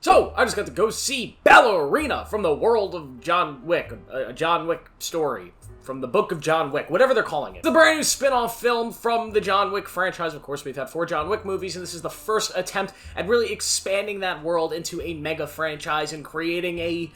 So, I just got to go see Ballerina from the world of John Wick, a John Wick story. From the book of John Wick, whatever they're calling it. The brand new spin-off film from the John Wick franchise. Of course, we've had 4 John Wick movies, and this is the first attempt at really expanding that world into a mega franchise and creating a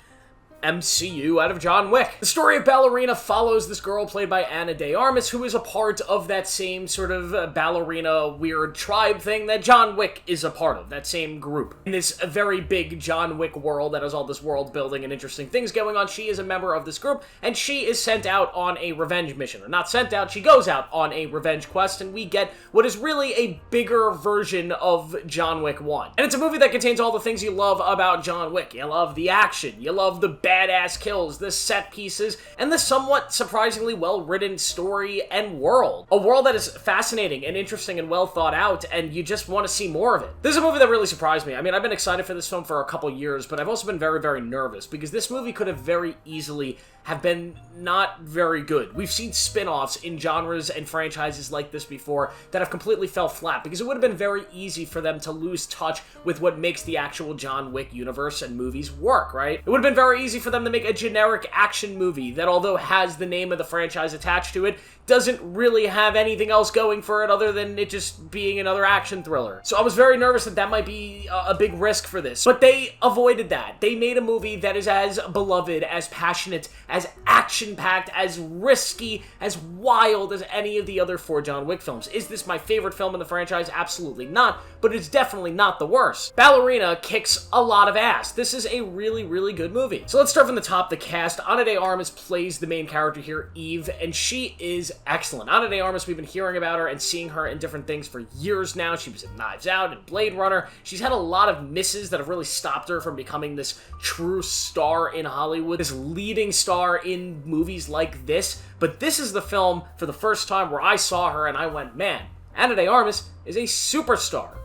MCU out of John Wick. The story of Ballerina follows this girl played by Ana de Armas, who is a part of that same sort of ballerina weird tribe thing that John Wick is a part of, that same group. In this very big John Wick world that has all this world building and interesting things going on, she is a member of this group, and she is sent out on a revenge mission. Or not sent out, she goes out on a revenge quest, and we get what is really a bigger version of John Wick 1. And it's a movie that contains all the things you love about John Wick. You love the action, you love the badass kills, the set pieces, and the somewhat surprisingly well-written story and world. A world that is fascinating and interesting and well thought out, and you just want to see more of it. This is a movie that really surprised me. I mean, I've been excited for this film for a couple years, but I've also been very, very nervous, because this movie could have very easily have been not very good. We've seen spin-offs in genres and franchises like this before that have completely fell flat, because it would have been very easy for them to lose touch with what makes the actual John Wick universe and movies work, right? It would have been very easy for them to make a generic action movie that, although has the name of the franchise attached to it, doesn't really have anything else going for it other than it just being another action thriller. So I was very nervous that that might be a big risk for this. But they avoided that. They made a movie that is as beloved, as passionate, as action-packed, as risky, as wild as any of the other 4 John Wick films. Is this my favorite film in the franchise? Absolutely not, but it's definitely not the worst. Ballerina kicks a lot of ass. This is a really, really good movie. So let's start from the top. The cast. Ana de Armas plays the main character here, Eve, and she is excellent. Ana de Armas, we've been hearing about her and seeing her in different things for years now. She was in Knives Out and Blade Runner. She's had a lot of misses that have really stopped her from becoming this true star in Hollywood, this leading star in movies like this. But this is the film for the first time where I saw her and I went, man, Ana de Armas is a superstar.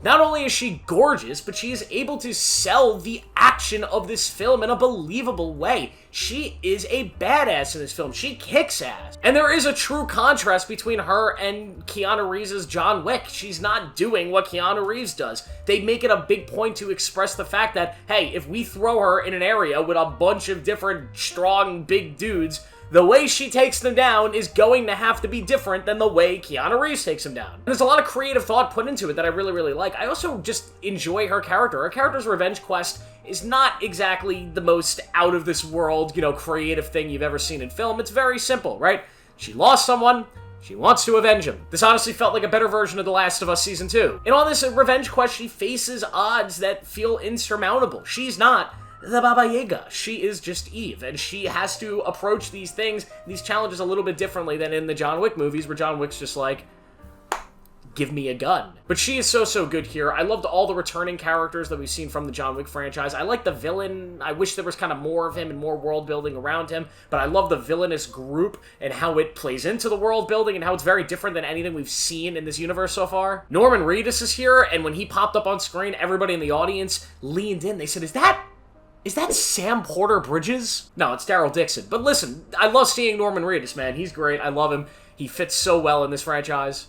Not only is she gorgeous, but she is able to sell the action of this film in a believable way. She is a badass in this film. She kicks ass. And there is a true contrast between her and Keanu Reeves' John Wick. She's not doing what Keanu Reeves does. They make it a big point to express the fact that, hey, if we throw her in an area with a bunch of different strong, big dudes, the way she takes them down is going to have to be different than the way Keanu Reeves takes them down. And there's a lot of creative thought put into it that I really, really like. I also just enjoy her character. Her character's revenge quest is not exactly the most out-of-this-world, creative thing you've ever seen in film. It's very simple, right? She lost someone. She wants to avenge him. This honestly felt like a better version of The Last of Us Season 2. In all this revenge quest, she faces odds that feel insurmountable. She's not the Baba Yaga. She is just Eve, and she has to approach these things, these challenges a little bit differently than in the John Wick movies, where John Wick's just like, give me a gun. But she is so good here. I loved all the returning characters that we've seen from the John Wick franchise. I like the villain. I wish there was kind of more of him and more world building around him, but I love the villainous group and how it plays into the world building and how it's very different than anything we've seen in this universe so far. Norman Reedus is here, and when he popped up on screen, everybody in the audience leaned in. They said, Is that Sam Porter Bridges? No, it's Daryl Dixon. But listen, I love seeing Norman Reedus, man. He's great. I love him. He fits so well in this franchise.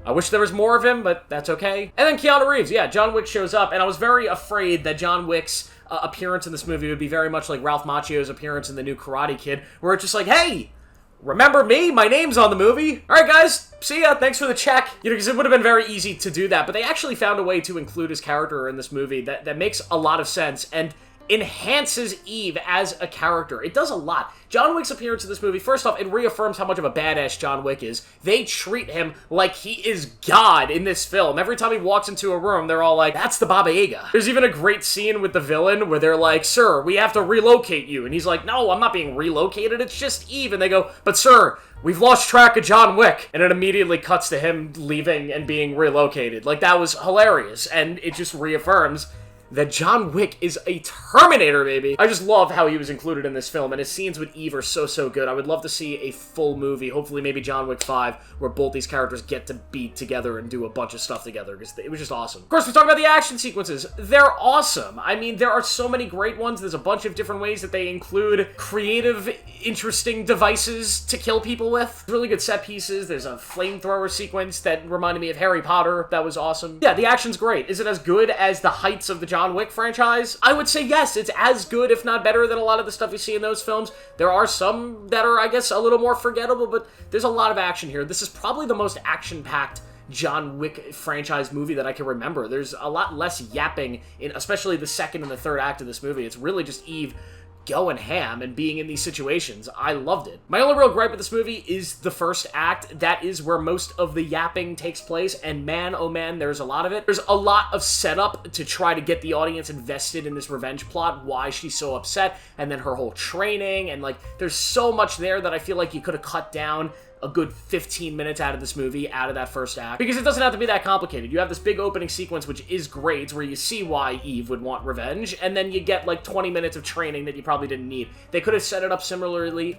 I wish there was more of him, but that's okay. And then Keanu Reeves. Yeah, John Wick shows up, and I was very afraid that John Wick's appearance in this movie would be very much like Ralph Macchio's appearance in the new Karate Kid, where it's just like, hey, remember me? My name's on the movie. All right, guys. See ya. Thanks for the check. Because it would have been very easy to do that, but they actually found a way to include his character in this movie that makes a lot of sense, and enhances Eve as a character. It does a lot. John Wick's appearance in this movie, first off, it reaffirms how much of a badass John Wick is. They treat him like he is God in this film. Every time he walks into a room, they're all like, that's the Baba Yaga. There's even a great scene with the villain where they're like, sir, we have to relocate you. And he's like, no, I'm not being relocated. It's just Eve. And they go, but sir, we've lost track of John Wick. And it immediately cuts to him leaving and being relocated. Like, that was hilarious. And it just reaffirms that John Wick is a Terminator, baby. I just love how he was included in this film, and his scenes with Eve are so good. I would love to see a full movie, hopefully maybe John Wick 5, where both these characters get to be together and do a bunch of stuff together, because it was just awesome. Of course, we talk about the action sequences. They're awesome. I mean, there are so many great ones. There's a bunch of different ways that they include creative, interesting devices to kill people with. Really good set pieces. There's a flamethrower sequence that reminded me of Harry Potter. That was awesome. Yeah, the action's great. Is it as good as the heights of the John John Wick franchise? I would say yes, it's as good, if not better, than a lot of the stuff you see in those films. There are some that are, I guess, a little more forgettable, but there's a lot of action here. This is probably the most action-packed John Wick franchise movie that I can remember. There's a lot less yapping in especially the second and the third act of this movie. It's really just Eve going ham and being in these situations. I loved it. My only real gripe with this movie is the first act. That is where most of the yapping takes place, and man, oh man, there's a lot of it. There's a lot of setup to try to get the audience invested in this revenge plot, why she's so upset, and then her whole training, and like, there's so much there that I feel like you could have cut down a good 15 minutes out of this movie, out of that first act, because it doesn't have to be that complicated. You have this big opening sequence, which is great, where you see why Eve would want revenge, and then you get like 20 minutes of training that you probably didn't need. They could have set it up similarly.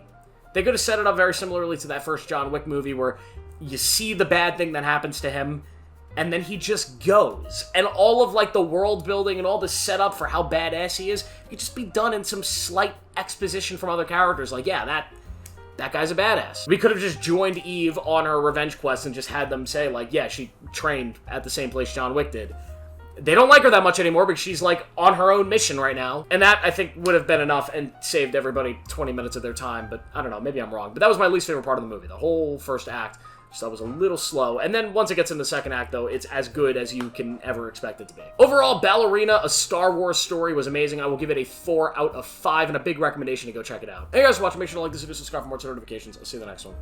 They could have set it up very similarly to that first John Wick movie, where you see the bad thing that happens to him, and then he just goes. And all of like the world building and all the setup for how badass he is could just be done in some slight exposition from other characters. Like, yeah, that guy's a badass. We could have just joined Eve on her revenge quest and just had them say, like, yeah, she trained at the same place John Wick did. They don't like her that much anymore because she's, like, on her own mission right now. And that, I think, would have been enough and saved everybody 20 minutes of their time. But I don't know, maybe I'm wrong. But that was my least favorite part of the movie. The whole first act just thought was a little slow. And then once it gets in the second act, though, it's as good as you can ever expect it to be. Overall, Ballerina, a Star Wars story, was amazing. I will give it a 4 out of 5 and a big recommendation to go check it out. Hey guys for watching. Make sure to like this video, subscribe for more notifications. I'll see you in the next one.